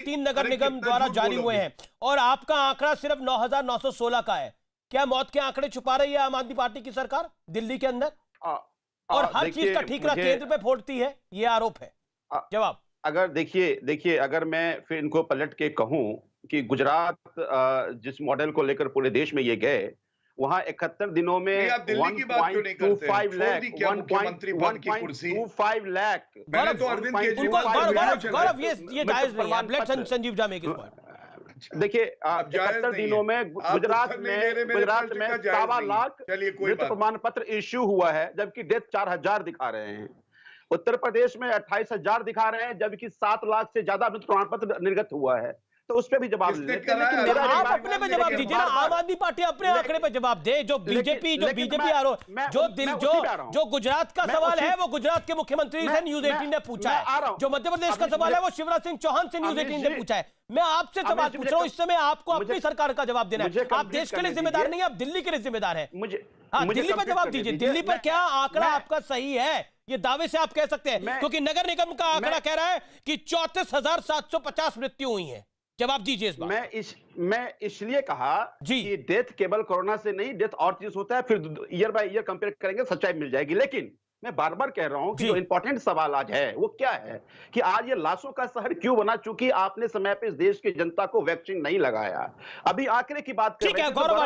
3 नगर निगम द्वारा जारी हुए हैं और आपका आंकड़ा सिर्फ 9,916 का है। क्या मौत के आंकड़े छुपा रही है आम आदमी पार्टी की सरकार दिल्ली के अंदर? और हर चीज का ठीकरा केंद्र पे फोड़ती है, ये आरोप है। जवाब। अगर देखिए अगर मैं फिर इनको पलट के कहूं कि गुजरात जिस मॉडल को लेकर पूरे देश में ये गए, वहां 71 दिनों में 1.25 लाख 1.25 लाख। मैंने तो अरविंद केजरीवाल गौरव ये जायज नहीं है। लेट संजीव जा मेक हिज पॉइंट। देखिए 71 दिनों में गुजरात में 1.25 लाख मृत्यु प्रमाण पत्र इश्यू हुआ है, जबकि डेथ 4,000 दिखा रहे हैं। उत्तर प्रदेश में 28,000 दिखा रहे हैं, जबकि 7 लाख से ज्यादा मृत्यु प्रमाण पत्र निर्गत हुआ है। तो उस पे भी जवाब लेते हैं, लेकिन मेरा आप अपने पे जवाब दीजिए ना। आम आदमी पार्टी अपने आंकड़े पे जवाब दे। जो बीजेपी आरोप जो गुजरात का सवाल है वो गुजरात के मुख्यमंत्री से न्यूज 18 ने पूछा है। जो मध्य प्रदेश का सवाल है वो शिवराज सिंह चौहान से न्यूज 18 ने पूछा है। मैं आपसे सवाल पूछ रहा हूं, इस समय आपको अपनी सरकार का जवाब देना है। आप देश के लिए जिम्मेदार नहीं, आप दिल्ली के लिए जिम्मेदार है। दिल्ली पर जवाब दीजिए। दिल्ली पर क्या आंकड़ा आपका सही है? ये दावे से आप कह सकते हैं, क्योंकि नगर निगम का आंकड़ा कह रहा है कि 34,750 मृत्यु हुई है। जवाब दीजिए इस बात। मैं इसलिए कहा कि डेथ केवल कोरोना से नहीं, डेथ और चीज होता है, फिर ईयर बाय ईयर कंपेयर करेंगे, सच्चाई मिल जाएगी। लेकिन मैं बार बार कह रहा हूं कि जो इंपॉर्टेंट सवाल आज है वो क्या है कि आज ये लाशों का शहर क्यों बना, चूंकि आपने समय पे इस देश की जनता को वैक्सीन नहीं लगाया। अभी आंकड़े की बात कर रहे हैं, गौरव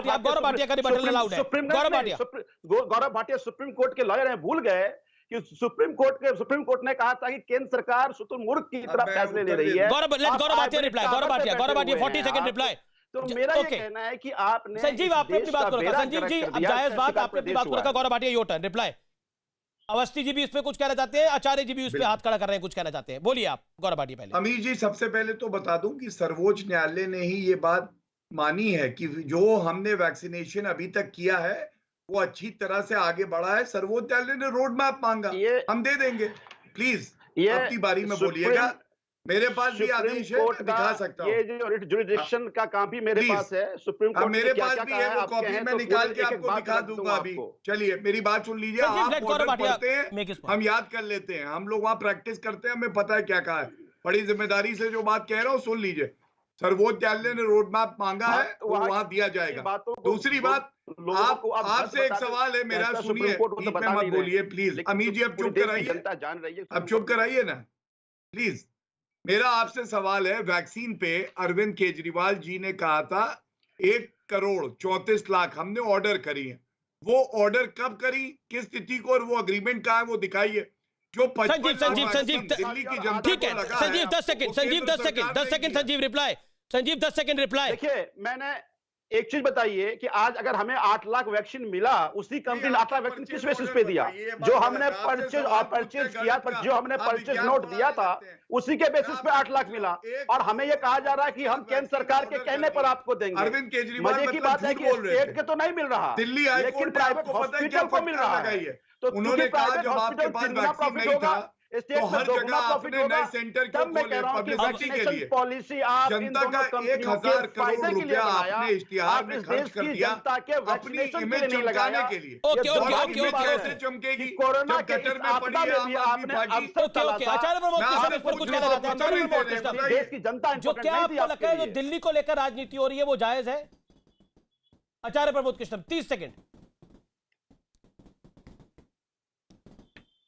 भाटिया सुप्रीम कोर्ट के लॉयर हैं, भूल गए कि सुप्रीम कोर्ट ने कहा था कि केंद्र सरकार शुतुरमुर्ग की तरह फैसले ले रही है। Gaurav Bhatia 40 second reply. तो मेरा ये कहना है कि आपने संजीव आपने अपनी बात को रखा। संजीव जी अब जायज बात, आपने अपनी बात को रखा। Gaurav Bhatia your turn reply. Awasthi ji भी इस पे कुछ कहना चाहते हैं, आचार्य जी भी उस पे हाथ खड़ा कर रहे हैं, कुछ कहना चाहते हैं। बोलिए आप गौरव भाटिया। पहले अमीर जी, सबसे पहले तो बता दूं कि सर्वोच्च न्यायालय ने ही ये बात मानी है कि जो हमने वैक्सीनेशन अभी तक किया है वो अच्छी तरह से आगे बढ़ा है। सर्वोच्च न्यायालय ने रोड मैप मांगा, हम दे देंगे। प्लीज अपनी बारी में बोलिएगा। मेरे पास भी आदेश है, दिखा सकता हूं। ये जो जुरिडिक्शन का काम भी मेरे पास है। सुप्रीम कोर्ट मेरे पास भी है, वो कॉपी मैं निकाल के आपको दिखा दूंगा अभी। चलिए मेरी बात सुन लीजिए। आप मॉडल पढ़ते हैं, हम याद कर लेते हैं, हम लोग वहां प्रैक्टिस करते हैं, हमें पता है क्या कहा है। बड़ी जिम्मेदारी से जो बात कह रहा हूँ सुन लीजिए। सर्वोच्च न्यायालय ने रोड मैप मांगा है, वो वहां दिया जाएगा। दूसरी बात, आपसे एक सवाल है मेरा, सुनिए, बीच में मत बोलिए प्लीज। अमीर जी अब चुप कराइए, अब चुप कराइए ना प्लीज। मेरा आपसे सवाल है, वैक्सीन पे अरविंद केजरीवाल जी ने कहा था 1,34,00,000 हमने ऑर्डर करी है। वो ऑर्डर कब करी, किस तिथि को, और वो अग्रीमेंट कहा है वो दिखाइए। जो संजीव दिल्ली की जनता ठीक है। Sanjeev 10 second Sanjeev reply. Sanjeev 10 second reply. देखिए मैंने एक चीज बताइए कि आज अगर हमें 8 लाख वैक्सीन मिला, उसी कंपनी ने 8 लाख वैक्सीन किस बेसिस पे दिया? जो हमने परचेज किया, जो हमने परचेज नोट दिया था उसी के बेसिस पे 8 लाख मिला। और हमें यह कहा जा रहा है कि हम केंद्र सरकार के कहने पर आपको देंगे। अरविंद केजरीवाल मजे की बात है कि स्टेट के तो नहीं मिल रहा, दिल्ली लेकिन प्राइवेट हॉस्पिटल को मिल रहा है। तो उन्होंने कहा जब आपके पास वैक्सीन नहीं था तो हर जगह आपने नए सेंटर क्यों खोले पब्लिसिटी के लिए? पॉलिसी जनता का 1,000 करोड़ रुपया आपने इश्तिहार में खर्च कर दिया अपनी इमेज चमकाने के लिए। कैसे चमकेगी जब गटर में पड़ी है आम आदमी पार्टी? देश की जनता जो क्या आपको लगता है जो दिल्ली को लेकर राजनीति हो रही है वो जायज है? आचार्य प्रमोद कृष्णम 30 सेकंड।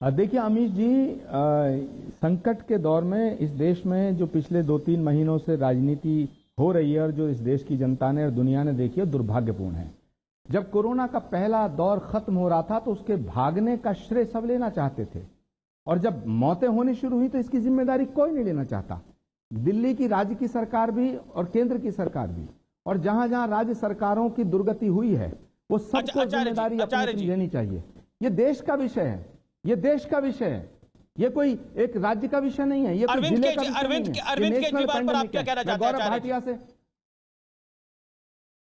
देखिए अमीश जी, संकट के दौर में इस देश में जो पिछले 2-3 महीनों से राजनीति हो रही है और जो इस देश की जनता ने और दुनिया ने देखी है, दुर्भाग्यपूर्ण है। जब कोरोना का पहला दौर खत्म हो रहा था तो उसके भागने का श्रेय सब लेना चाहते थे, और जब मौतें होनी शुरू हुई तो इसकी जिम्मेदारी कोई नहीं लेना चाहता। दिल्ली की राज्य की सरकार भी और केंद्र की सरकार भी, और जहां जहां राज्य सरकारों की दुर्गति हुई है वो सबको जिम्मेदारी अपनी लेनी चाहिए। ये देश का विषय है, ये देश का विषय है, ये कोई एक राज्य का विषय नहीं है, ये कोई जिले का विषय नहीं है। अरविंद केजरीवाल पर आप क्या कहना चाहते हैं? गौरव भाटिया से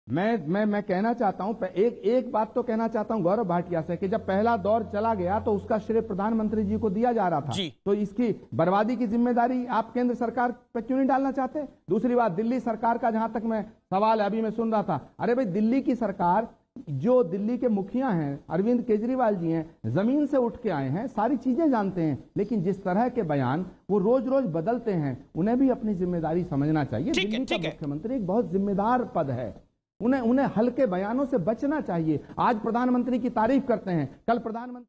मैं कहना चाहता हूं, एक बात तो कहना चाहता हूं गौरव भाटिया से कि जब पहला दौर चला गया तो उसका श्रेय प्रधानमंत्री जी को दिया जा रहा था, तो इसकी बर्बादी की जिम्मेदारी आप केंद्र सरकार पर क्यों नहीं डालना चाहते? दूसरी बात, दिल्ली सरकार का जहां तक मैं सवाल अभी मैं सुन रहा था, अरे भाई दिल्ली की सरकार जो दिल्ली के मुखिया हैं, अरविंद केजरीवाल जी हैं, जमीन से उठ के आए हैं, सारी चीजें जानते हैं, लेकिन जिस तरह के बयान वो रोज रोज बदलते हैं, उन्हें भी अपनी जिम्मेदारी समझना चाहिए। दिल्ली का मुख्यमंत्री एक बहुत जिम्मेदार पद है, उन्हें हल्के बयानों से बचना चाहिए। आज प्रधानमंत्री की तारीफ करते हैं, कल प्रधानमंत्री।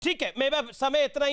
ठीक है, मैं समय इतना